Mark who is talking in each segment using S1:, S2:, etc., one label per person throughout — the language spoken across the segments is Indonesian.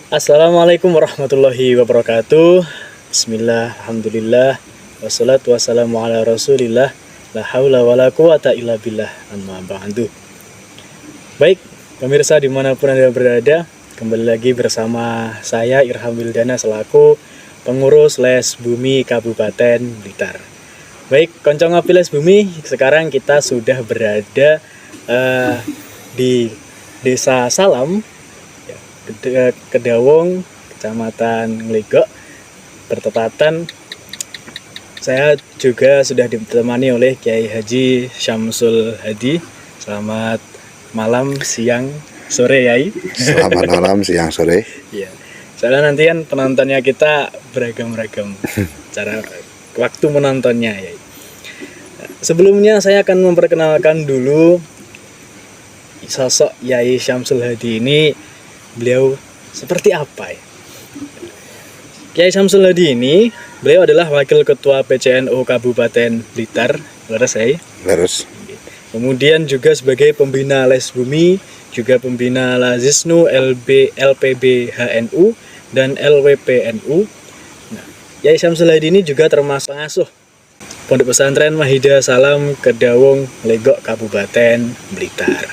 S1: Assalamualaikum warahmatullahi wabarakatuh. Bismillah, alhamdulillah, wassalatu wassalamu ala rasulillah, la haula wa la quwata illa billah, amma ba'du. Baik, pemirsa dimanapun Anda berada, kembali lagi bersama saya Irham Wildana selaku pengurus Les Bumi Kabupaten Blitar. Baik, konco ngopi Les Bumi, sekarang kita sudah berada di Desa Salam, Kedawung, Kecamatan Ngligok, bertepatan. Saya juga sudah ditemani oleh Kiai Haji Syamsul Hadi. Selamat malam, siang, sore Yai.
S2: Selamat malam, siang, sore.
S1: Iya. Soalnya nanti kan penontonnya kita beragam-ragam cara waktu menontonnya Yai. Sebelumnya saya akan memperkenalkan dulu sosok Yai Syamsul Hadi ini. Beliau seperti apa ya? Kiai Syamsul Hadi ini, beliau adalah Wakil Ketua PCNU Kabupaten Blitar, leres ya?
S2: Leres.
S1: Kemudian juga sebagai pembina Les Bumi, juga pembina Lazisnu, LPB HNU, dan LWPNU. Nah, Kiai Syamsul Hadi ini juga termasuk pengasuh Pondok Pesantren Mahida Salam Kedawung, Ngligok, Kabupaten Blitar.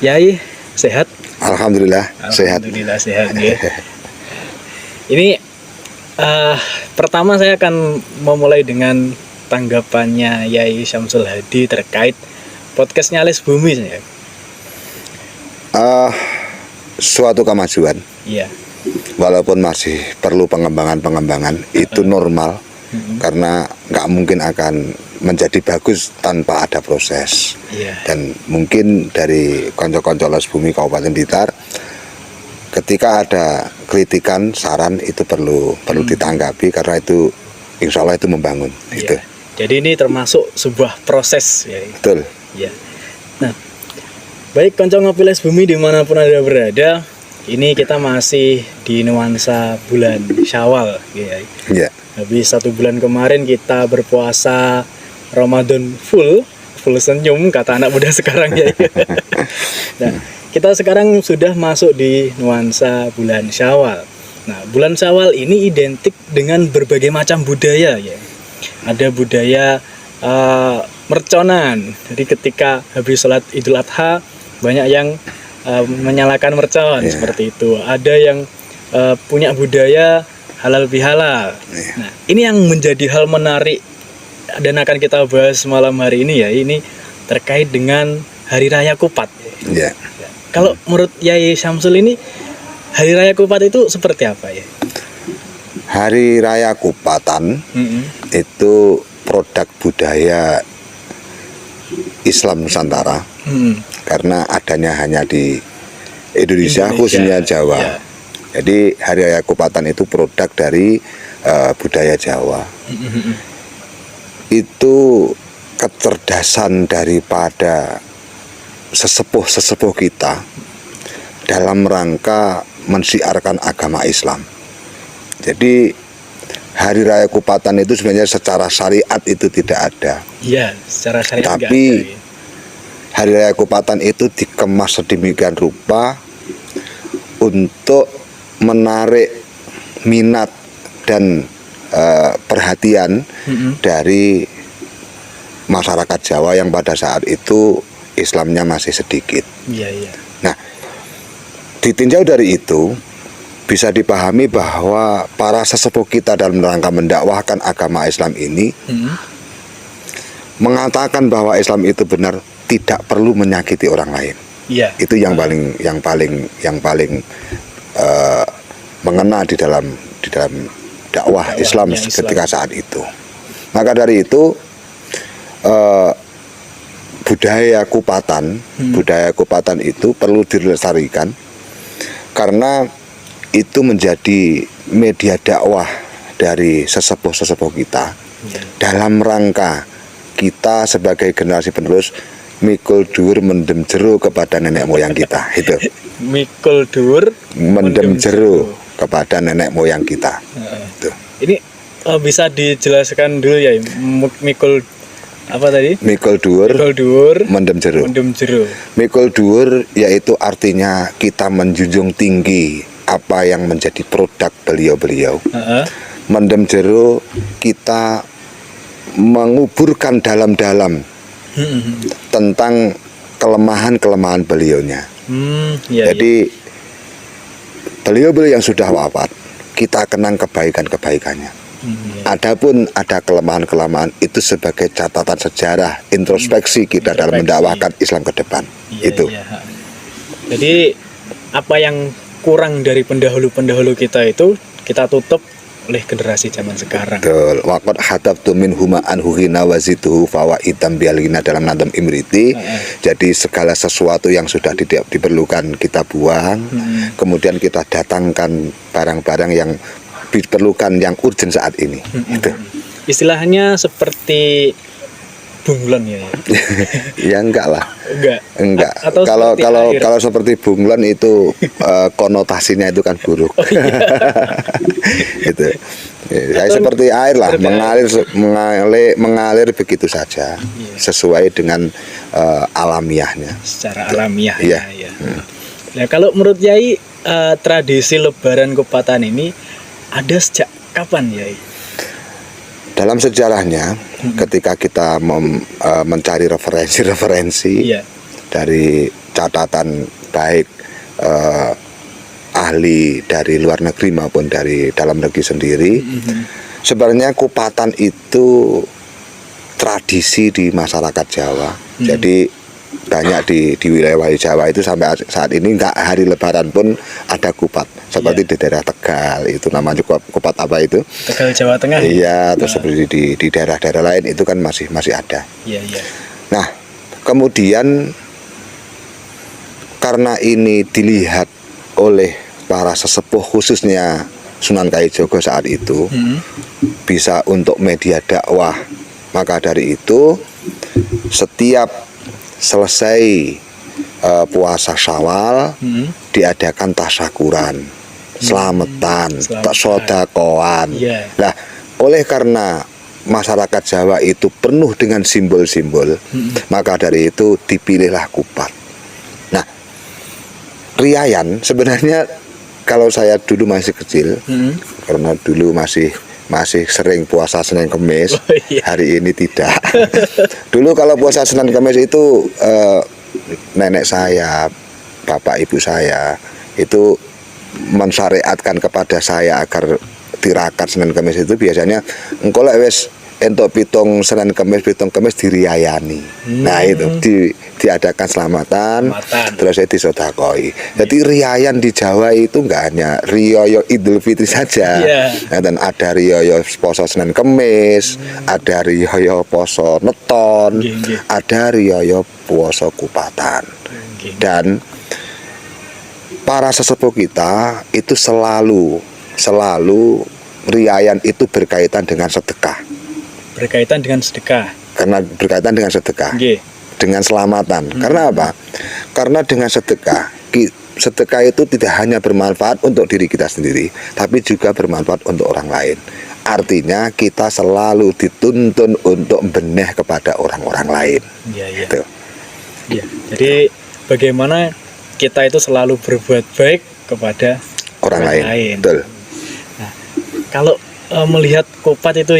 S1: Yai, sehat?
S2: Alhamdulillah sehat.
S1: Alhamdulillah sehat ya. Ini pertama saya akan memulai dengan tanggapannya Yai Syamsul Hadi terkait podcastnya Les Bumi ya.
S2: Suatu kemajuan.
S1: Iya.
S2: Walaupun masih perlu pengembangan itu normal. Karena nggak mungkin akan menjadi bagus tanpa ada proses. Dan mungkin dari konco-konco Les Bumi Kabupaten Blitar, ketika ada kritikan, saran itu perlu ditanggapi karena itu insya Allah itu membangun. Gitu.
S1: Jadi ini termasuk sebuah proses ya.
S2: Betul.
S1: Ya. Nah, baik konco ngopi Les Bumi dimanapun Anda berada, ini kita masih di nuansa bulan Syawal ya.
S2: Iya.
S1: Habis 1 bulan kemarin kita berpuasa Ramadan full senyum kata anak muda sekarang ya. Nah, kita sekarang sudah masuk di nuansa bulan Syawal. Nah, bulan Syawal ini identik dengan berbagai macam budaya ya. Ada budaya merconan. Jadi ketika habis sholat Idul Adha banyak yang menyalakan mercon seperti itu. Ada yang punya budaya halal bihalal. Nah, ini yang menjadi hal menarik dan akan kita bahas malam hari ini ya. Ini terkait dengan Hari Raya Kupat.
S2: Ya.
S1: Kalau menurut Yai Syamsul ini Hari Raya Kupat itu seperti apa ya?
S2: Hari Raya Kupatan itu produk budaya Islam Nusantara. Karena adanya hanya di Indonesia. Khususnya Jawa. Ya. Jadi Hari Raya Kupatan itu produk dari budaya Jawa. Itu kecerdasan daripada sesepuh-sesepuh kita dalam rangka mensiarkan agama Islam. Jadi Hari Raya Kupatan itu sebenarnya secara syariat itu tidak ada.
S1: Iya, secara syariat.
S2: Tapi Hari Raya Kupatan itu dikemas sedemikian rupa untuk menarik minat dan perhatian dari masyarakat Jawa yang pada saat itu Islamnya masih sedikit.
S1: Iya.
S2: Nah, ditinjau dari itu bisa dipahami bahwa para sesepuh kita dalam rangka mendakwahkan agama Islam ini mengatakan bahwa Islam itu benar, tidak perlu menyakiti orang lain. Iya. Itu yang paling mengena di dalam dakwah Islam ketika saat itu. Maka dari itu budaya kupatan itu perlu dilestarikan karena itu menjadi media dakwah dari sesepuh-sesepuh kita dalam rangka kita sebagai generasi penerus mikul dur mendem jero kepada nenek moyang kita. Itu
S1: mikul dur
S2: mendem jero kepada nenek moyang kita. Itu.
S1: Ini bisa dijelaskan dulu ya, mikul apa tadi?
S2: Mikul dhuwur, mendem jero.
S1: Mendem jero.
S2: Mikul dhuwur yaitu artinya kita menjunjung tinggi apa yang menjadi produk beliau-beliau. Mendem jero kita menguburkan dalam-dalam tentang kelemahan-kelemahan beliaunya. Jadi beliau-beliau yang sudah wafat, kita kenang kebaikan-kebaikannya. Adapun ada kelemahan-kelemahan itu sebagai catatan sejarah, introspeksi kita dalam mendakwahkan Islam ke depan. Itu.
S1: Jadi apa yang kurang dari pendahulu-pendahulu kita itu kita tutup oleh generasi zaman sekarang.
S2: Betul. Waqad hatabtu min huma anhu hina wazituhu fawaitam bialina dalam Nadam Imriti. Jadi segala sesuatu yang sudah diperlukan kita buang, kemudian kita datangkan barang-barang yang diperlukan yang urgent saat ini. Itu.
S1: Istilahnya seperti bunglon ya.
S2: Ya enggak lah. Enggak.
S1: Atau
S2: Kalau seperti bunglon itu konotasinya itu kan buruk. Itu. Ya, seperti air lah, mengalir begitu saja, sesuai dengan alamiahnya.
S1: Secara alamiah. Ya. Nah, kalau menurut Yai, tradisi Lebaran Kupatan ini ada sejak kapan, Yai?
S2: Dalam sejarahnya, ketika kita mencari referensi dari catatan baik ahli dari luar negeri maupun dari dalam negeri sendiri, sebenarnya Kupatan itu tradisi di masyarakat Jawa. Jadi banyak di wilayah Jawa itu sampai saat ini nggak hari Lebaran pun ada kupat, seperti di daerah Tegal itu namanya kupat apa itu?
S1: Tegal Jawa Tengah.
S2: Iya, terus seperti di daerah-daerah lain itu kan masih ada.
S1: Iya.
S2: Nah, kemudian karena ini dilihat oleh para sesepuh khususnya Sunan Kalijogo saat itu bisa untuk media dakwah, maka dari itu setiap selesai puasa Syawal diadakan tasyakuran, selamatan, sodakoan. Nah, oleh karena masyarakat Jawa itu penuh dengan simbol-simbol, maka dari itu dipilihlah kupat. Nah, riayan sebenarnya kalau saya dulu masih kecil, karena dulu masih sering puasa Senin Kemis, hari ini tidak. Dulu kalau puasa Senin Kemis itu nenek saya, bapak ibu saya itu mensyariatkan kepada saya agar tirakat Senin Kemis itu biasanya engko lek wis entuk pitung Senin Kemis diriayani. Nah itu diadakan selamatan. Terus disodakoi. Jadi riayan di Jawa itu enggak hanya riyoyo Idul Fitri saja. Nah, dan ada riyoyo poso Senin Kemis, ada riyoyo poso Neton, ada riyoyo poso Kupatan. Dan para sesepuh kita itu selalu riayan itu berkaitan dengan sedekah. Karena berkaitan dengan sedekah. Dengan selamatan. Karena apa? Karena dengan sedekah itu tidak hanya bermanfaat untuk diri kita sendiri, tapi juga bermanfaat untuk orang lain. Artinya kita selalu dituntun untuk beneh kepada orang-orang lain. Gitu.
S1: Jadi bagaimana kita itu selalu berbuat baik kepada orang lain.
S2: Betul.
S1: Nah, kalau melihat kupat itu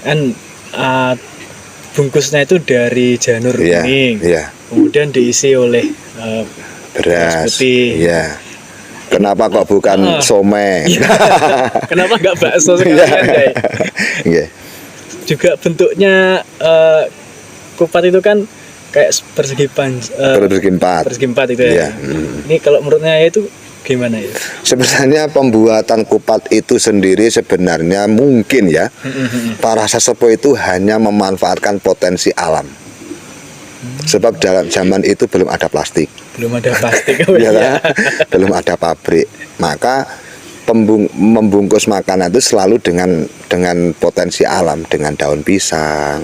S1: kan bungkusnya itu dari janur kuning, kemudian diisi oleh beras putih.
S2: Kenapa kok bukan somai?
S1: Kenapa nggak bakso sekalian? Juga bentuknya kupat itu kan kayak persegi empat itu ya. Ini kalau menurutnya itu gimana ya?
S2: Sebenarnya pembuatan kupat itu sendiri sebenarnya mungkin para sesepuh itu hanya memanfaatkan potensi alam. Sebab dalam zaman itu belum ada plastik.
S1: Belum ada plastik.
S2: Belum ada pabrik. Maka membungkus makanan itu selalu dengan potensi alam, dengan daun pisang,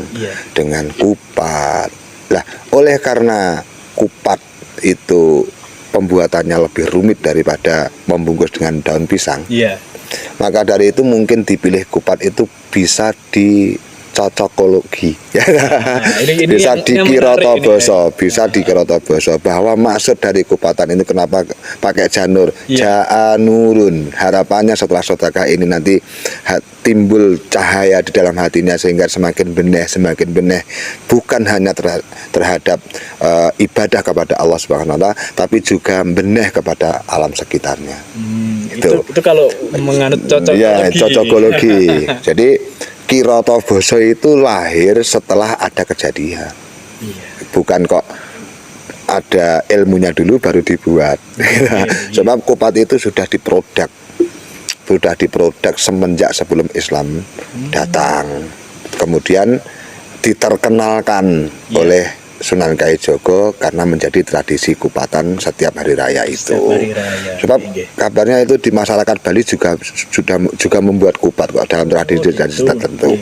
S2: dengan kupat. Lah, oleh karena kupat itu pembuatannya lebih rumit daripada membungkus dengan daun pisang, maka dari itu mungkin dipilih kupat itu bisa cocokologi.
S1: Ini
S2: Bisa
S1: yang
S2: dikira
S1: menarik ini,
S2: toboso, bisa dikira toboso bahwa maksud dari kupatan ini kenapa pakai janur, janurun. Harapannya setelah sedekah ini nanti timbul cahaya di dalam hatinya sehingga semakin benih, bukan hanya terhadap ibadah kepada Allah Subhanahu wa taala, tapi juga benih kepada alam sekitarnya.
S1: Itu kalau menganut cocokologi.
S2: Ya, cocokologi. Jadi Kirata Basa itu lahir setelah ada kejadian. Bukan kok ada ilmunya dulu baru dibuat. Sebab kupat itu sudah diproduk semenjak sebelum Islam datang. Kemudian diterkenalkan oleh Sunan Kalijaga karena menjadi tradisi kupatan setiap hari raya itu. Sebab kabarnya itu di masyarakat Bali juga membuat kupat kok dalam tradisi tertentu.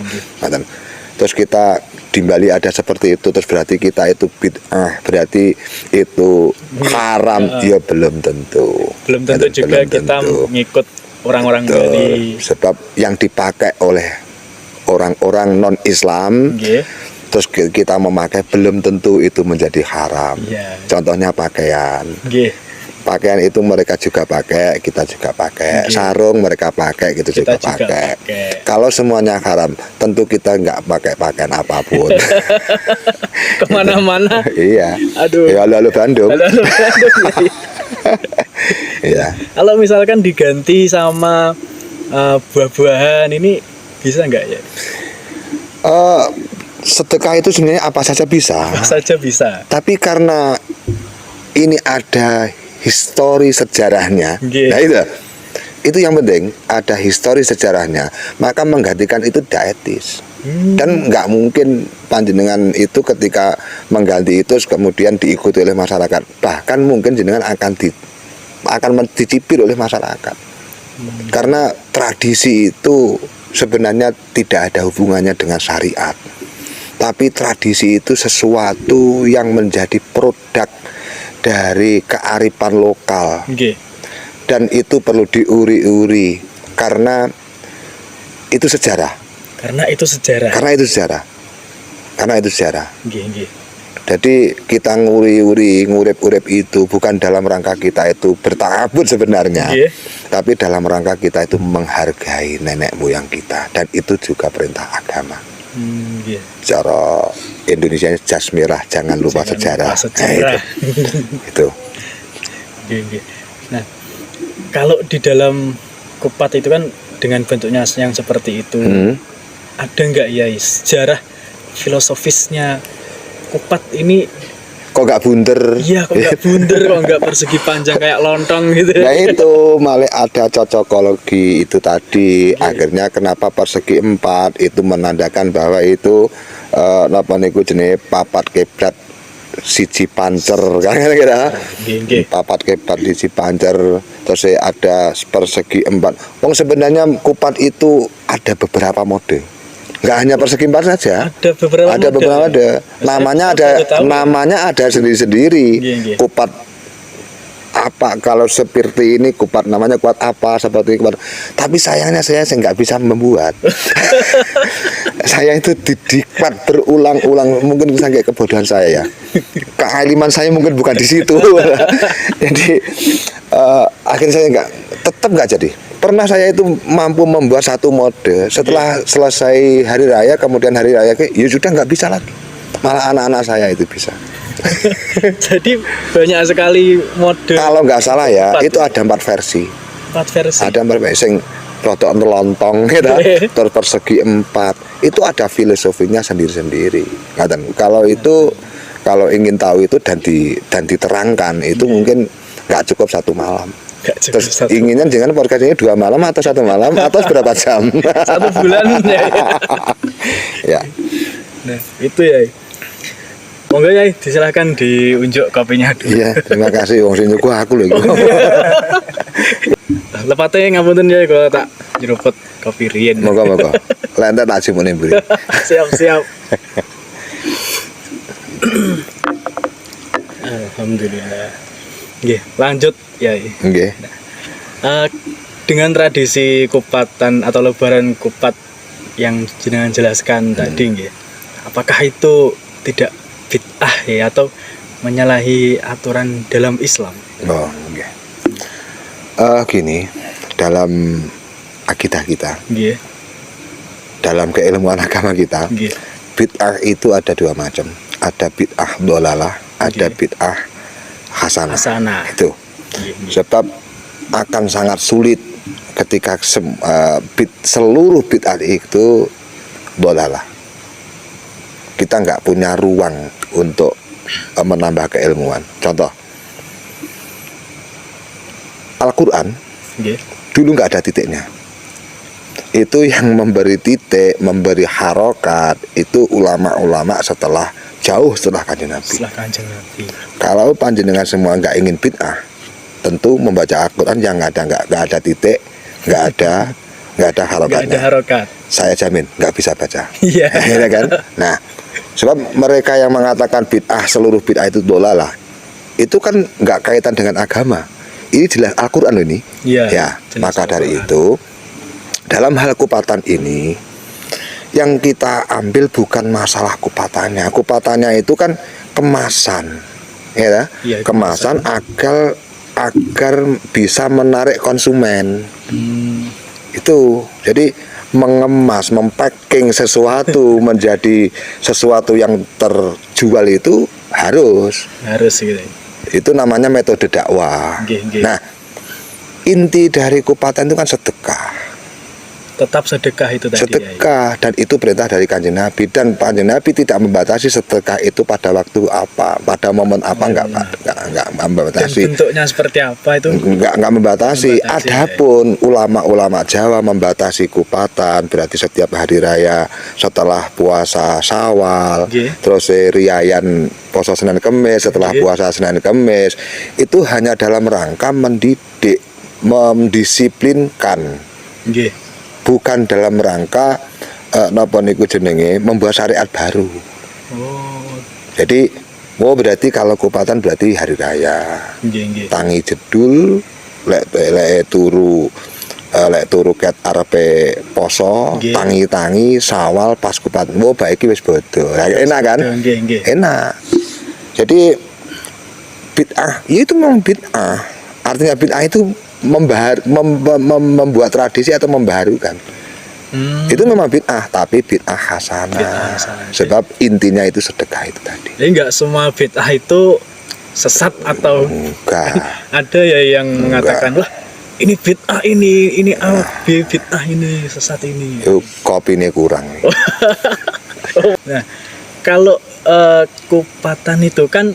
S2: Terus kita di Bali ada seperti itu, terus berarti kita itu bid'ah, berarti itu haram, ya belum tentu.
S1: Belum tentu juga kita mengikut orang-orang Bali.
S2: Sebab yang dipakai oleh orang-orang non-Islam, terus kita memakai belum tentu itu menjadi haram. Contohnya pakaian. Pakaian itu mereka juga pakai, kita juga pakai. Sarung mereka pakai, kita juga pakai. Kalau semuanya haram, tentu kita nggak pakai pakaian apapun.
S1: Kemana-mana.
S2: Iya.
S1: Aduh.
S2: Ya lalu Bandung. Iya.
S1: Kalau misalkan diganti sama buah-buahan ini bisa nggak ya?
S2: Sedekah itu sebenarnya apa saja bisa.
S1: Apa saja bisa.
S2: Tapi karena ini ada histori sejarahnya. Nah itu yang penting, ada histori sejarahnya. Maka menggantikan itu tidak etis. Dan nggak mungkin panjenengan itu ketika mengganti itu kemudian diikuti oleh masyarakat. Bahkan mungkin jenengan akan dicipir oleh masyarakat. Karena tradisi itu sebenarnya tidak ada hubungannya dengan syariat. Tapi tradisi itu sesuatu yang menjadi produk dari kearifan lokal. Dan itu perlu diuri-uri karena itu sejarah. Karena itu sejarah. Jadi kita nguri-uri, ngurip-urip itu bukan dalam rangka kita itu bertakabur sebenarnya. Tapi dalam rangka kita itu menghargai nenek moyang kita. Dan itu juga perintah agama. Cara Indonesia jas merah, jangan lupa sejarah. Nah, itu.
S1: Nah, kalau di dalam kupat itu kan dengan bentuknya yang seperti itu, ada nggak ya sejarah filosofisnya kupat ini?
S2: Kok nggak bunder?
S1: Iya, kok nggak bunder, kok nggak persegi panjang kayak lontong gitu.
S2: Nah itu malah ada cocokologi itu tadi. Akhirnya kenapa persegi 4 itu menandakan bahwa itu napa niku jenenge papat kiblat siji pancer kan kira-kira. Papat kiblat siji pancer, terus ada persegi 4. Wong sebenarnya kupat itu ada beberapa mode. Nggak hanya persegi 4 saja. Ada beberapa namanya ada sendiri-sendiri. Kupat apa kalau seperti ini kupat namanya kupat apa seperti kupat. Tapi sayangnya saya nggak bisa membuat. Saya itu didikmat berulang-ulang, mungkin sampai kebodohan saya ya. Kealiman saya mungkin bukan di situ. Jadi akhirnya saya tetap nggak jadi. Pernah saya itu mampu membuat satu mode, setelah selesai hari raya, kemudian hari raya ya sudah nggak bisa lagi. Malah anak-anak saya itu bisa.
S1: Jadi banyak sekali mode.
S2: Kalau nggak salah ya, itu ada 4 versi.
S1: 4 versi.
S2: Ada 4 versi yang rodok lontong gitu, terus persegi 4. Itu ada filosofinya sendiri-sendiri. Kalau ingin tahu itu dan diterangkan itu mungkin nggak cukup 1 malam. Terus inginnya jangan podcast ini 2 malam atau 1 malam atau berapa jam?
S1: 1 bulan ya.
S2: Ya.
S1: Nah itu ya. Monggo ya, disilahkan diunjuk kopinya dulu.
S2: Iya, terima kasih. Wong sing nyuguh aku lho.
S1: Lepate ngapunten ya kalau tak jeruput kopi riyen.
S2: Moga-moga. Lah entar tak jimune mburi.
S1: Siap. Alhamdulillah. Nggih, lanjut ya.
S2: Nggih.
S1: Dengan tradisi kupatan atau lebaran kupat yang jenengan jelaskan tadi nggih. Apakah itu tidak bid'ah ya atau menyalahi aturan dalam Islam?
S2: Oh, okay. Gini, dalam akidah kita,
S1: Nggih.
S2: dalam keilmuan agama kita,
S1: Nggih.
S2: bid'ah itu ada dua macam. Ada bid'ah dolalah, ada bid'ah hasanah.
S1: Hasanah.
S2: Itu. Sebab akan sangat sulit ketika seluruh bid'ah itu dolalah. Kita nggak punya ruang untuk menambah keilmuan. Contoh, Al-Quran dulu nggak ada titiknya. Itu yang memberi titik, memberi harokat itu ulama-ulama jauh setelah Kanjeng Nabi.
S1: Setelah Kanjeng Nabi.
S2: Kalau panjenengan semua nggak ingin bid'ah, tentu membaca Al-Quran yang nggak ada titik, nggak ada harokatnya.
S1: Nggak ada harokat.
S2: Saya jamin nggak bisa baca.
S1: Iya.
S2: Ya kan? Nah, sebab mereka yang mengatakan bid'ah, seluruh bid'ah itu dolalah, itu kan nggak kaitan dengan agama. Ini jelas Al-Quran ini. Ya, maka dari itu dalam hal kupatan ini yang kita ambil bukan masalah kupatannya. Kupatannya itu kan kemasan, ya, kemasan agar bisa menarik konsumen. Itu jadi mengemas, mempacking sesuatu menjadi sesuatu yang terjual itu harus
S1: gitu.
S2: Itu namanya metode dakwah. Nah, inti dari kupatan itu kan sedekah.
S1: Tetap sedekah itu tadi.
S2: Sedekah, dan itu perintah dari Kanjeng Nabi, dan Kanjeng Nabi tidak membatasi sedekah itu pada waktu apa, pada momen apa, enggak membatasi.
S1: Dan bentuknya seperti apa itu?
S2: Enggak membatasi. Adapun ulama-ulama Jawa membatasi kupatan, berarti setiap hari raya setelah puasa Syawal, terus riayan puasa Senin Kemis, setelah puasa Senin Kemis, itu hanya dalam rangka mendidik, mendisiplinkan. Bukan dalam rangka napa niku jenenge membuat syariat baru. Jadi berarti kalau kupatan berarti hari raya. Tangi jedul lek turu ket arepe poso, tangi Syawal pas kupatan. Baik iki wis bodho. Enak kan? Enak. Jadi bid'ah, ya itu memang bid'ah. Artinya bid'ah itu membuat tradisi atau membaharukan. Itu memang bid'ah, tapi bid'ah hasanah. Sebab intinya itu sedekah itu tadi.
S1: Jadi enggak semua bid'ah itu sesat atau
S2: enggak.
S1: Ada ya yang mengatakan wah ini bid'ah ini bid'ah ini sesat ini.
S2: Itu kopine kurang.
S1: Nah, kalau kupatan itu kan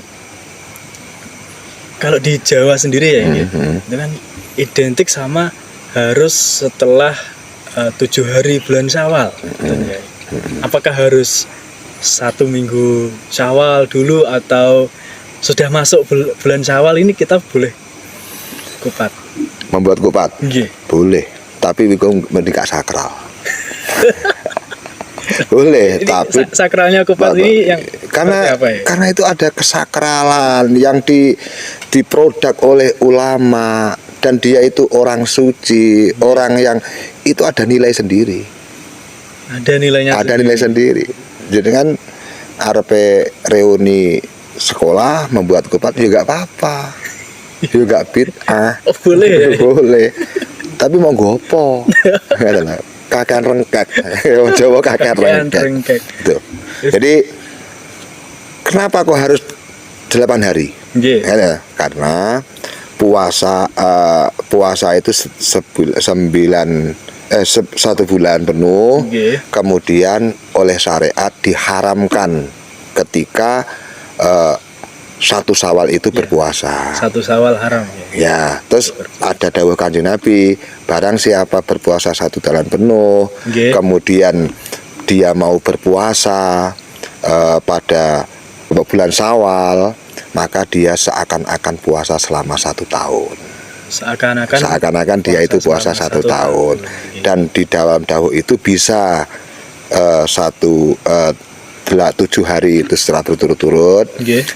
S1: kalau di Jawa sendiri ya gitu. Itu kan identik sama harus setelah 7 hari bulan Syawal. Apakah harus 1 minggu Syawal dulu atau sudah masuk bulan Syawal ini kita boleh kupat?
S2: Membuat kupat? Boleh, tapi itu mendekat sakral. Boleh, ini tapi
S1: sakralnya kupat ini yang
S2: karena itu ada kesakralan yang diproduk oleh ulama, dan dia itu orang suci, orang yang itu ada nilai sendiri.
S1: Ada nilainya.
S2: Ada nilai sendiri. Jadi kan arepe reuni sekolah membuat kupat juga apa-apa. Juga bid'ah.
S1: Boleh.
S2: Boleh. Tapi mau gopo. Kakean rengkek. Jawa kakean rengkek. Gitu. Jadi kenapa kok harus 8 hari? Karena puasa itu 1 bulan penuh, kemudian oleh syariat diharamkan ketika 1 Syawal itu berpuasa.
S1: 1 Syawal haram.
S2: Ya, terus ada dawuh Kanjeng Nabi, barang siapa berpuasa 1 bulan penuh, kemudian dia mau berpuasa pada bulan Syawal, maka dia seakan-akan puasa selama 1 tahun. Seakan-akan dia itu puasa 1 tahun. Dan di dalam dawuh itu bisa 7 hari itu secara berturut-turut,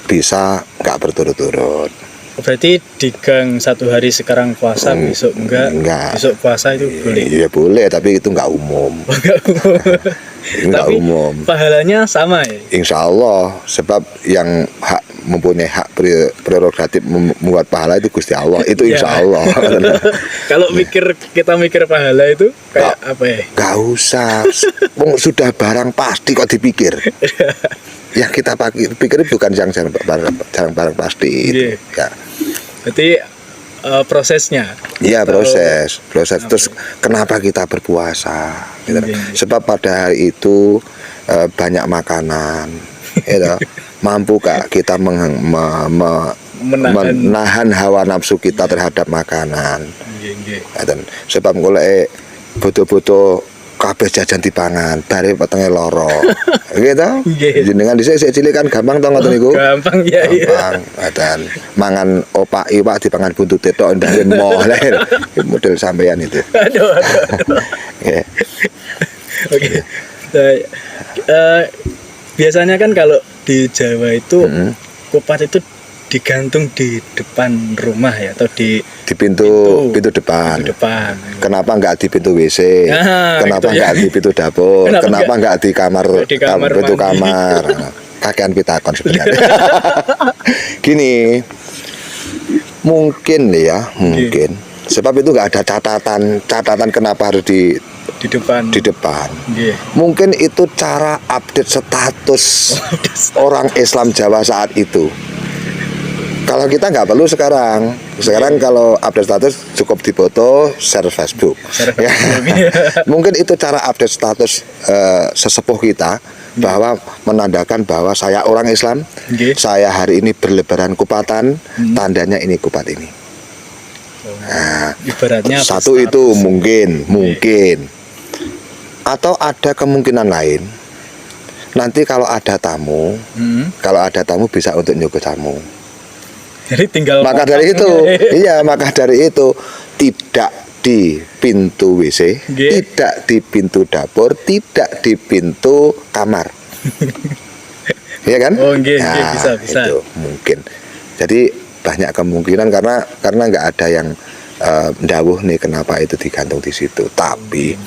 S2: bisa nggak berturut-turut.
S1: Berarti digang satu hari sekarang puasa, besok enggak. Besok puasa itu boleh.
S2: Iya boleh, tapi itu enggak umum.
S1: Enggak umum.
S2: Enggak umum.
S1: Pahalanya sama ya.
S2: Insya Allah, sebab yang mempunyai hak prerogatif membuat pahala itu Gusti Allah. Itu insya Allah.
S1: Kalau kita mikir pahala itu kayak apa ya?
S2: Gak usah. Sudah barang pasti kok dipikir. Yang kita pikir bukan yang barang pasti itu. Ya.
S1: Berarti prosesnya.
S2: Iya, proses. Terus kenapa kita berpuasa? Gitu. Sebab pada hari itu banyak makanan. Gitu. Mampu Kak kita menahan hawa nafsu kita terhadap makanan. Dan sebab golek bodo-bodo kabeh jajan dipangan, bare wetenge loro. Gitu. Jenengan dhisik cilik kan gampang to ngoten niku.
S1: Gampang ya.
S2: Gampang. Dan mangan opak iwak dipangan buntute tok ndare moh. Model sampean itu.
S1: Aduh. Oke. Biasanya kan kalau di Jawa itu kupat itu digantung di depan rumah ya, atau di
S2: pintu depan. Kenapa enggak di pintu WC? Kenapa enggak di pintu dapur? Kenapa enggak di pintu kamar? Kakean pitakon sebenarnya. Gini, mungkin sebab itu enggak ada catatan kenapa harus di depan. Mungkin itu cara update status orang Islam Jawa saat itu. Kalau kita nggak perlu sekarang kalau update status cukup dipoto, share Facebook. Mungkin itu cara update status sesepuh kita, bahwa menandakan bahwa saya orang Islam, saya hari ini berlebaran kupatan, tandanya ini kupat ini. Nah,
S1: ibaratnya
S2: satu itu mungkin. Atau ada kemungkinan lain. Nanti kalau ada tamu bisa untuk nyuguh tamu.
S1: Jadi tinggal
S2: maka dari itu tidak di pintu WC, tidak di pintu dapur, tidak di pintu kamar. Iya kan?
S1: Bisa.
S2: Itu mungkin. Jadi banyak kemungkinan karena nggak ada yang ndawuh nih kenapa itu digantung di situ. Tapi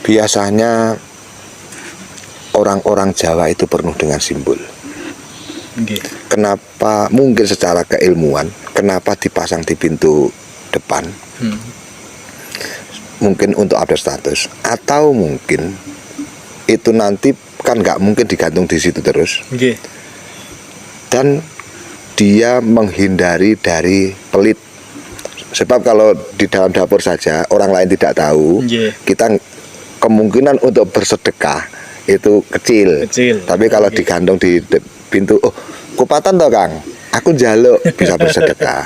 S2: biasanya orang-orang Jawa itu penuh dengan simbol. Kenapa mungkin secara keilmuan kenapa dipasang di pintu depan? Mungkin untuk update status, atau mungkin itu nanti kan nggak mungkin digantung di situ terus. Dan dia menghindari dari pelit. Sebab kalau di dalam dapur saja orang lain tidak tahu, kita kemungkinan untuk bersedekah itu kecil. Tapi kalau digantung di pintu, kupatan toh Kang, aku njaluk bisa bersedekah,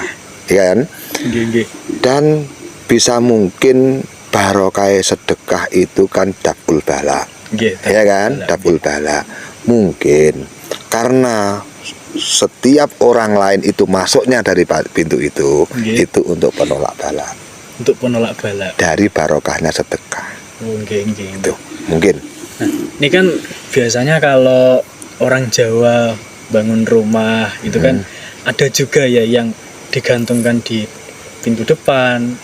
S2: iya kan? Dan bisa mungkin barokah sedekah itu kan daful bala, ya kan? Daful bala mungkin karena setiap orang lain itu masuknya dari pintu itu untuk penolak bala.
S1: Untuk penolak bala.
S2: Dari barokahnya sedekah. Itu mungkin.
S1: Nah, ini kan biasanya kalau orang Jawa bangun rumah itu kan ada juga ya yang digantungkan di pintu depan,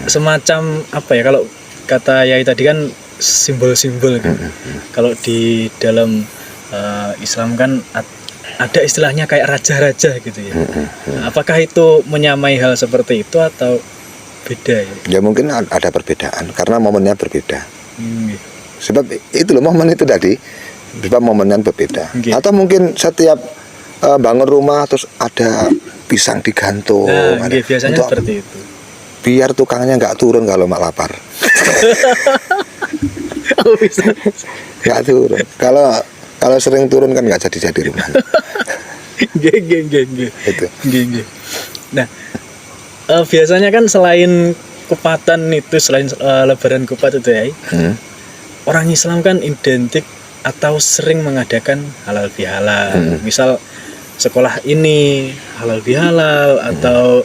S1: semacam apa ya, kalau kata Yai tadi kan simbol-simbol gitu. Kalau di dalam Islam kan ada istilahnya kayak raja-raja gitu ya. Apakah itu menyamai hal seperti itu atau beda ya?
S2: Ya mungkin ada perbedaan karena momennya berbeda. Sebab itu loh momen itu tadi, sebab momennya berbeda. Atau mungkin setiap bangun rumah terus ada pisang digantung.
S1: Biasanya seperti itu.
S2: Biar tukangnya nggak turun kalau mak lapar. Nggak turun. Kalau sering turun kan nggak jadi rumah. Itu.
S1: Nah, biasanya kan selain kupatan itu, selain lebaran kupat itu ya, orang Islam kan identik atau sering mengadakan halal bihalal. Misal sekolah ini halal bihalal atau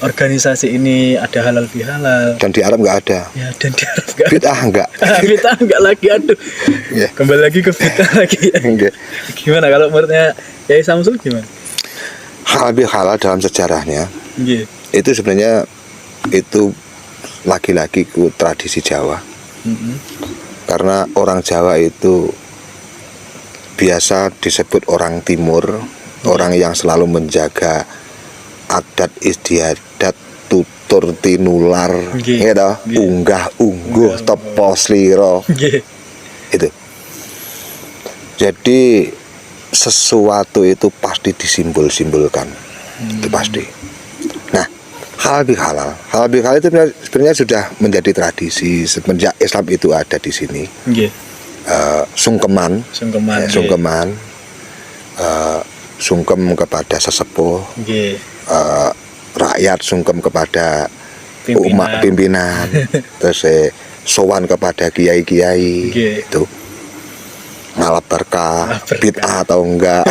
S1: organisasi ini ada halal bihalal. Dan
S2: di Arab nggak ada.
S1: Ya, dan di Arab nggak.
S2: Bid'ah nggak.
S1: Bid'ah nggak lagi, aduh. Kembali lagi ke bid'ah lagi. Gimana kalau menurutnya Yai Samsul gimana?
S2: halal bihalal dalam sejarahnya
S1: Nggih.
S2: itu sebenarnya itu lagi-lagi tradisi Jawa. Karena orang Jawa itu biasa disebut orang timur, orang yang selalu menjaga adat istiadat, tutur tinular, gitu, unggah ungguh, tepo sliro, itu. Jadi sesuatu itu pasti disimbol-simbolkan, itu pasti. Nah, halal bihalal itu sebenarnya sudah menjadi tradisi semenjak Islam itu ada di sini. Sungkeman, sungkem kepada sesepuh, rakyat sungkem kepada umat pimpinan, terus sowan kepada kiai-kiai, itu ngalap berkah, bid'ah atau enggak.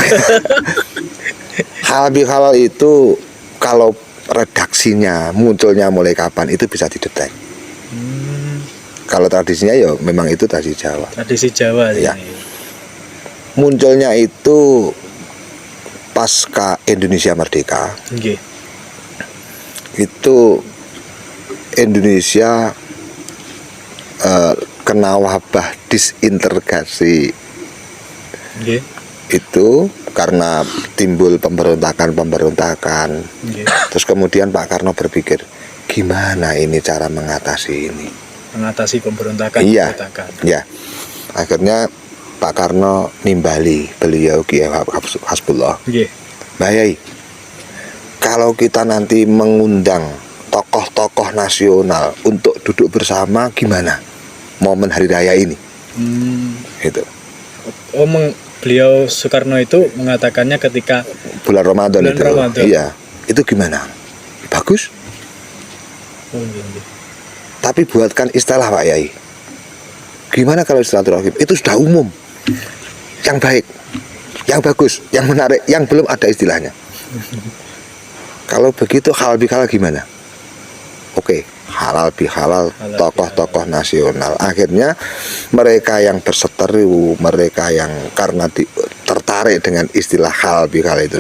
S2: Halal bihalal itu kalau redaksinya munculnya mulai kapan itu bisa didetek. Kalau tradisinya ya memang itu tradisi Jawa.
S1: Tradisi Jawa
S2: ya. Munculnya itu pasca Indonesia merdeka. Itu Indonesia kena wabah disintegrasi. Itu karena timbul pemberontakan. Terus kemudian Pak Karno berpikir, gimana ini cara mengatasi ini?
S1: Mengatasi pemberontakan.
S2: Iya. Akhirnya Pak Karno nimbali beliau Kiai Hasbullah. Mbak Yai, kalau kita nanti mengundang tokoh-tokoh nasional untuk duduk bersama, gimana momen hari raya ini? Itu.
S1: Beliau Soekarno itu mengatakannya ketika
S2: bulan Ramadan itu. Iya. Itu gimana? Bagus. Tapi buatkan istilah Pak Yai. Gimana kalau silaturahim? Itu sudah umum. Yang baik, yang bagus, yang menarik, yang belum ada istilahnya. Kalau begitu halal bihalal gimana? Oke, halal bihalal tokoh-tokoh nasional. Akhirnya mereka yang berseteru, mereka yang karena tertarik dengan istilah halal bihalal itu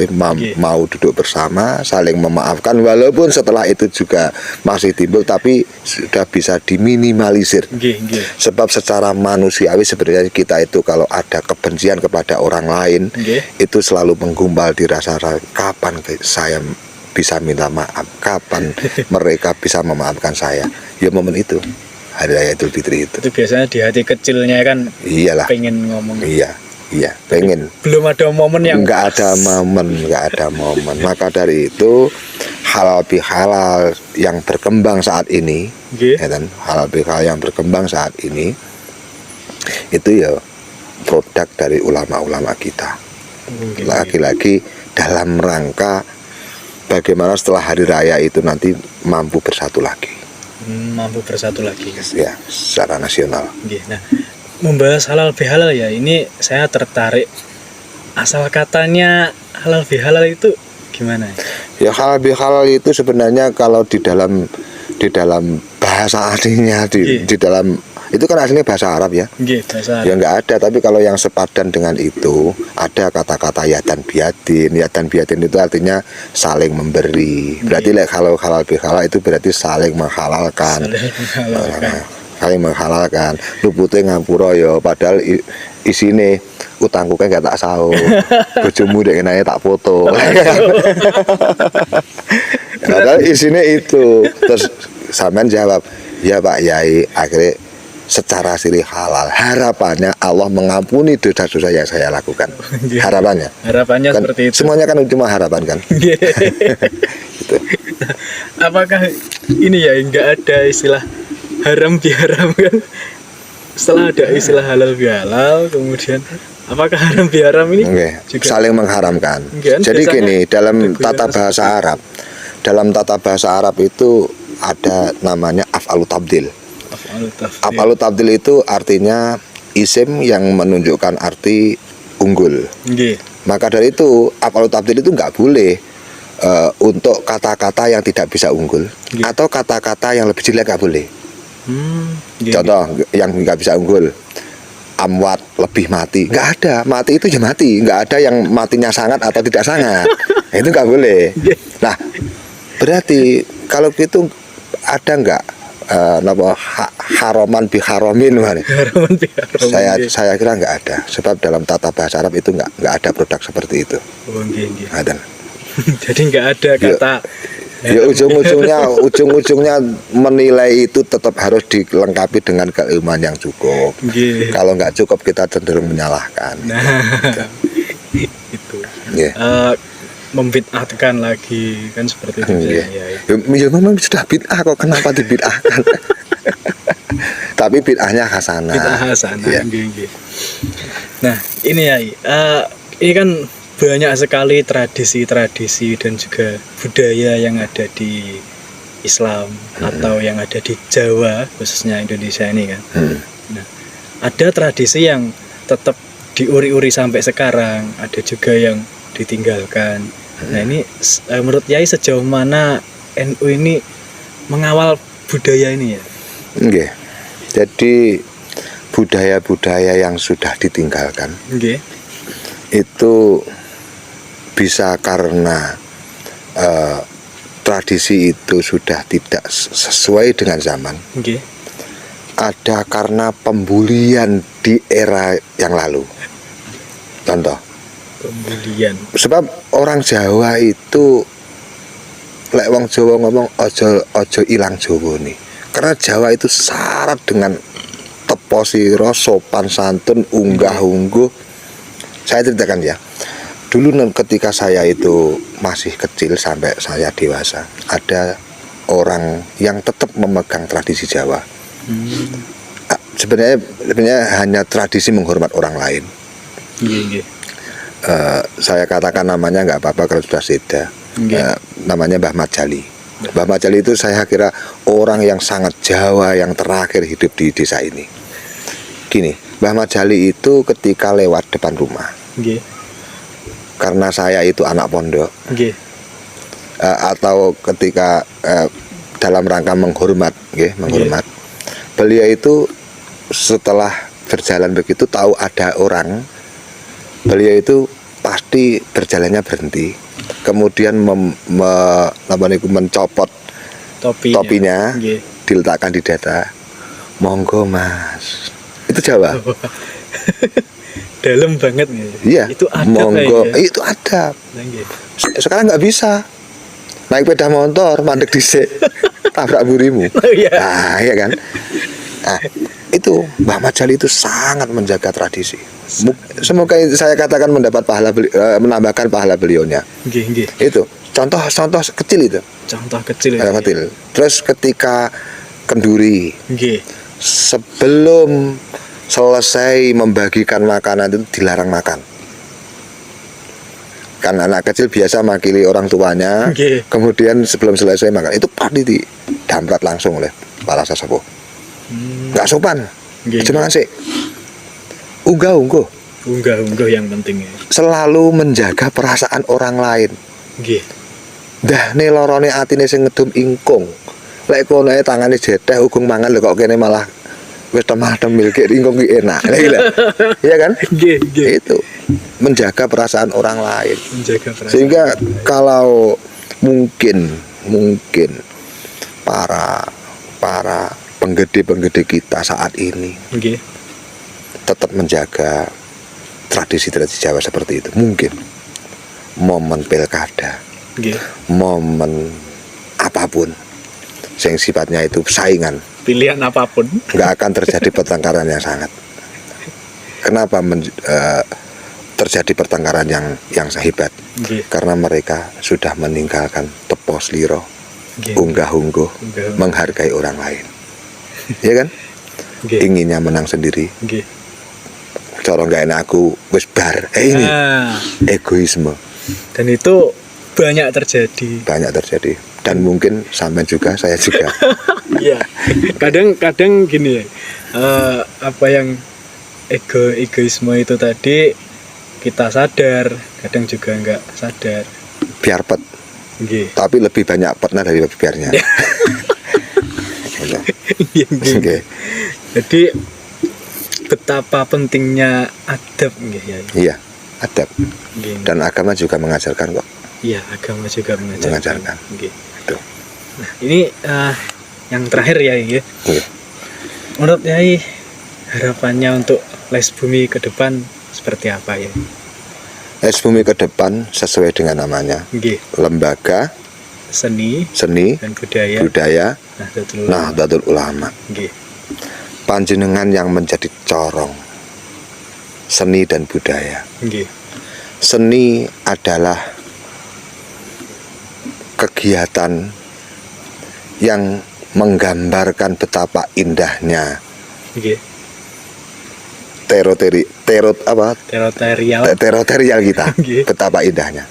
S2: mau duduk bersama, saling memaafkan, walaupun setelah itu juga masih timbul, tapi sudah bisa diminimalisir. Sebab secara manusiawi sebenarnya kita itu kalau ada kebencian kepada orang lain, itu selalu menggumpal di rasa kapan saya bisa minta maaf, kapan mereka bisa memaafkan saya. Ya momen itu, hari raya Idul Fitri itu.
S1: Itu biasanya di hati kecilnya kan.
S2: Iyalah.
S1: Pengen ngomong.
S2: Iya, pengen.
S1: Belum ada momen yang.
S2: Nggak ada momen. Maka dari itu halal bihalal yang berkembang saat ini, ya kan? Halal bihalal yang berkembang saat ini itu ya produk dari ulama-ulama kita. Lagi-lagi dalam rangka bagaimana setelah hari raya itu nanti mampu bersatu lagi. Ya, secara nasional.
S1: Nah, membahas halal bihalal ya, ini saya tertarik. Asal katanya halal bihalal itu gimana?
S2: Ya, halal bihalal itu sebenarnya kalau di dalam bahasa aslinya di dalam itu kan aslinya bahasa Arab ya.
S1: Bahasa Arab.
S2: Ya nggak ada, tapi kalau yang sepadan dengan itu ada kata-kata yatan biatin. Yatan biatin itu artinya saling memberi. Berarti kalau halal bihalal itu berarti saling menghalalkan. Saling menghalalkan. Lu butuh ngapura ya, padahal isine utangku kan gak tak sahur. Bojomu dek nanya tak foto. Padahal isine itu. Terus sampean jawab, "Ya Pak Yai," akhirnya secara sirih halal. Harapannya Allah mengampuni dosa-dosa yang saya lakukan. Harapannya
S1: kan, seperti itu.
S2: Semuanya kan cuma harapan kan. Gitu.
S1: Apakah ini ya nggak ada istilah haram biharam kan? Setelah ada istilah halal bihalal, kemudian apakah haram biharam ini juga
S2: saling mengharamkan? Jadi gini, dalam tata bahasa Arab itu ada namanya af'alu tabdil. Af'alu tabdil itu artinya isim yang menunjukkan arti unggul. Maka dari itu af'alu tabdil itu nggak boleh untuk kata-kata yang tidak bisa unggul atau kata-kata yang lebih jelek nggak boleh. Contoh yang nggak bisa unggul, amwat lebih mati, nggak ada. Mati itu ya mati, nggak ada yang matinya sangat atau tidak sangat. Itu nggak boleh. Nah, berarti kalau gitu ada nggak haroman biharomin?
S1: Haroman biharomin.
S2: Saya kira nggak ada. Sebab dalam tata bahasa Arab itu nggak ada produk seperti itu.
S1: Oh, nggih.
S2: Ada.
S1: Jadi nggak ada kata.
S2: Ya ujung-ujungnya menilai itu tetap harus dilengkapi dengan keilmuan yang cukup. Kalau nggak cukup kita cenderung menyalahkan.
S1: Nah, itu.
S2: Yeah.
S1: Membid'ahkan lagi kan seperti itu.
S2: Ya memang sudah bid'ah kok, kenapa dibid'ahkan? Tapi bid'ahnya hasanah.
S1: Bid'ah hasanah.
S2: Yeah.
S1: Nah ini ya, ini kan banyak sekali tradisi-tradisi dan juga budaya yang ada di Islam atau yang ada di Jawa, khususnya Indonesia ini kan. Nah, ada tradisi yang tetap diuri-uri sampai sekarang, ada juga yang ditinggalkan. Nah ini menurut Yai sejauh mana NU ini mengawal budaya ini ya?
S2: Oke. Jadi budaya-budaya yang sudah ditinggalkan itu bisa karena tradisi itu sudah tidak sesuai dengan zaman. Ada karena pembulian di era yang lalu. Contoh,
S1: pembulian.
S2: Sebab orang Jawa itu lek wong Jawa ngomong ojo ilang Jawa nih. Karena Jawa itu syarat dengan tepo sira, sopan santun, unggah-ungguh. Saya ceritakan ya. Dulu ketika saya itu masih kecil sampai saya dewasa, ada orang yang tetap memegang tradisi Jawa. Sebenarnya hanya tradisi menghormat orang lain. Saya katakan namanya nggak apa-apa kalau sudah seda. Namanya Mbah Mat Jali. Mbah Mat Jali itu saya kira orang yang sangat Jawa yang terakhir hidup di desa ini. Gini, Mbah Mat Jali itu ketika lewat depan rumah, karena saya itu anak pondok, atau ketika dalam rangka menghormat, beliau itu setelah berjalan begitu tahu ada orang, beliau itu pasti berjalannya berhenti, kemudian mencopot topinya, diletakkan di dada, monggo mas, itu Jawa.
S1: Dalam banget
S2: iya,
S1: itu ada
S2: monggo
S1: ya?
S2: Itu ada. Sekarang nggak bisa naik sepeda motor mandek dhisik tabrak burimu. Nah iya kan. Nah itu Mbah Mat Jali itu sangat menjaga tradisi. Semoga saya katakan menambahkan pahala beliaunya. Itu contoh kecil itu.
S1: Contoh kecil.
S2: Terus ketika kenduri, sebelum selesai membagikan makanan itu dilarang makan. Kan anak kecil biasa makili orang tuanya, kemudian sebelum selesai makan itu pasti didamprat langsung oleh para sesepuh. Nggak sopan. Cuma sih unggah-ungguh
S1: yang penting ya.
S2: Selalu menjaga perasaan orang lain. Dah nih lorone atine sing ngedum ingkung. Lek kono tangane jedeh ugung mangan lho kok kene malah wis temil ki ingkung ki enak. Iya kan? Itu menjaga perasaan orang lain. Sehingga kalau mungkin para penggede kita saat ini tetap menjaga tradisi-tradisi Jawa seperti itu. Mungkin momen pilkada, momen apapun yang sifatnya itu saingan,
S1: pilihan apapun,
S2: nggak akan terjadi pertengkaran yang sangat. Kenapa terjadi pertengkaran yang hebat? Karena mereka sudah meninggalkan tepo sliro, unggah-ungguh, menghargai orang lain. Iya kan? Inginnya menang sendiri. Cara nggak enak aku wis bar. Ini egoisme.
S1: Dan itu banyak terjadi. Dan mungkin sampai juga, saya juga. Iya. Kadang gini ya. Apa yang egoisme itu tadi kita sadar, kadang juga nggak sadar.
S2: Biar pet. Tapi lebih banyak petnya dari biarnya.
S1: Jadi betapa pentingnya adab nggih ya.
S2: Iya, adab.
S1: Nggih.
S2: Dan agama juga mengajarkan kok.
S1: Iya, agama juga mengajarkan. Nggih.
S2: Itu.
S1: Nah, ini yang terakhir ya, nggih.
S2: Iya.
S1: Menurut Yai, harapannya untuk Les Bumi ke depan seperti apa ya?
S2: Les Bumi ke depan sesuai dengan namanya.
S1: Nggih.
S2: Lembaga
S1: Seni
S2: dan budaya Nahdlatul Ulama.
S1: Nggih.
S2: Panjenengan yang menjadi corong seni dan budaya.
S1: Nggih.
S2: Seni adalah kegiatan yang menggambarkan betapa indahnya
S1: Nggih.
S2: teritorial kita.
S1: Nggih.
S2: Betapa indahnya.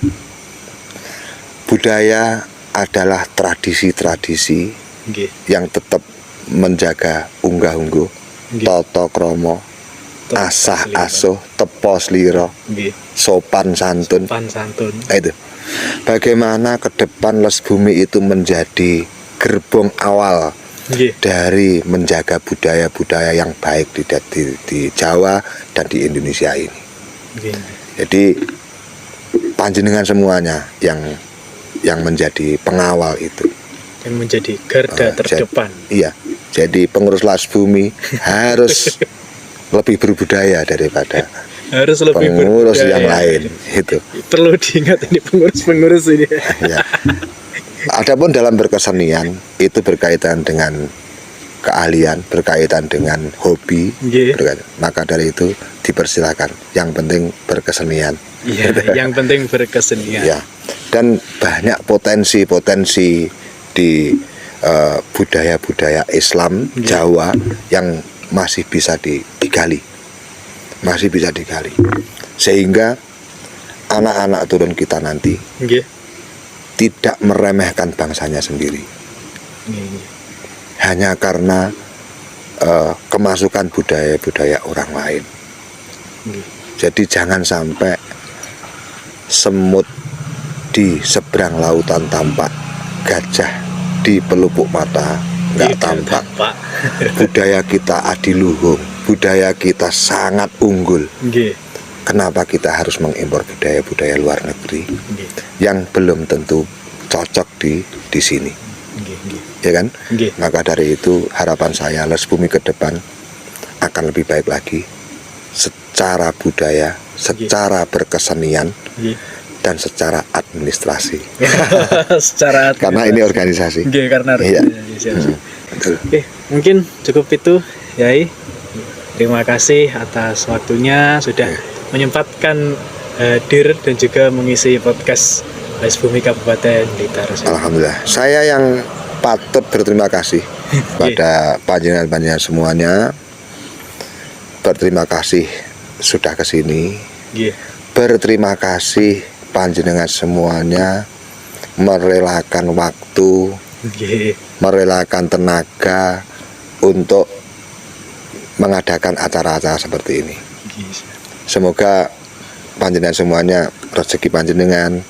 S2: Budaya adalah tradisi-tradisi
S1: Nggih.
S2: yang tetap menjaga unggah-ungguh,
S1: Nggih.
S2: tata krama, asah asuh, tepo slira,
S1: Nggih.
S2: sopan santun. Nah, itu. Bagaimana ke depan Les Bumi itu menjadi gerbong awal
S1: Nggih.
S2: dari menjaga budaya-budaya yang baik di Jawa dan di Indonesia ini.
S1: Nggih.
S2: Jadi panjenengan semuanya yang menjadi pengawal itu,
S1: yang menjadi garda terdepan.
S2: Iya, jadi pengurus Les Bumi harus lebih berbudaya daripada
S1: harus lebih
S2: pengurus
S1: berbudaya.
S2: yang lain. Itu
S1: Perlu diingat ini pengurus ini.
S2: ya. Adapun dalam berkesenian itu berkaitan dengan keahlian, berkaitan dengan hobi,
S1: Nggih.
S2: maka dari itu dipersilakan. Yang penting berkesenian.
S1: Iya, yang penting berkesenian.
S2: Ya. Dan banyak potensi-potensi di budaya-budaya Islam Jawa yang masih bisa digali, sehingga anak-anak turun kita nanti
S1: Nggih.
S2: tidak meremehkan bangsanya sendiri
S1: Nggih.
S2: hanya karena kemasukan budaya-budaya orang lain.
S1: Nggih.
S2: Jadi jangan sampai semut di seberang lautan tampak, gajah di pelupuk mata nggak tampak. Budaya kita adiluhung, budaya kita sangat unggul.
S1: Nggih.
S2: Kenapa kita harus mengimpor budaya-budaya luar negeri
S1: Nggih.
S2: yang belum tentu cocok di sini,
S1: Nggih.
S2: ya kan?
S1: Nggih.
S2: Maka dari itu harapan saya Les Bumi ke depan akan lebih baik lagi secara budaya, secara berkesenian,
S1: Nggih.
S2: dan secara administrasi.
S1: Secara
S2: Karena ini organisasi.
S1: Nggih, karena
S2: Iya.
S1: organisasi.
S2: Betul.
S1: Oke, mungkin cukup itu, Yai. Terima kasih atas waktunya sudah menyempatkan hadir dan juga mengisi podcast Les Bumi Kabupaten Blitar.
S2: Alhamdulillah. Saya yang patut berterima kasih pada panjenengan-panjenengan semuanya. Berterima kasih sudah kesini.
S1: Nggih.
S2: Berterima kasih panjenengan semuanya merelakan waktu,
S1: Nggih.
S2: merelakan tenaga untuk mengadakan acara-acara seperti ini.
S1: Nggih.
S2: Semoga panjenengan semuanya, rezeki panjenengan,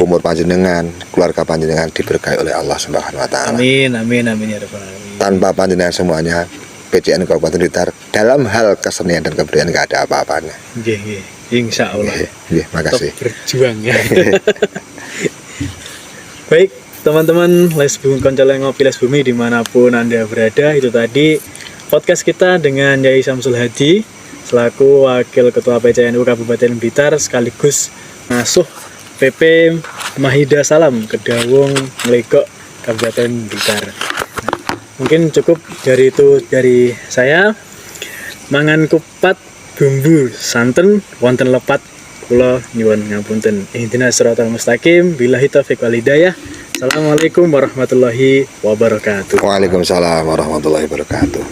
S2: umur panjenengan, keluarga panjenengan diberkahi oleh Allah Subhanahu wa taala.
S1: Amin, amin, amin ya rabbal alamin.
S2: Tanpa panjenengan semuanya, PCN Kabupaten Blitar dalam hal kesenian dan kebudayaan nggak ada apa-apanya.
S1: Nggih, nggih. Insya Allah.
S2: Nggih, makasih.
S1: Tetap berjuang ya. Baik, teman-teman Les Bumi, koncoleng ngopi Les Bumi dimanapun Anda berada, itu tadi podcast kita dengan Yai Samsul Hadi selaku Wakil Ketua PCNU Kabupaten Blitar sekaligus ngasuh PP Mahida Salam Kedawung Mlegok Kabupaten Blitar. Mungkin cukup dari itu dari saya. Mangan kupat bumbu santen wonten lepat kula nyuwun ngapunten. Ihdinas siratal mustaqim billahi taufiq wal hidayah. Assalamualaikum warahmatullahi wabarakatuh.
S2: Waalaikumsalam warahmatullahi wabarakatuh.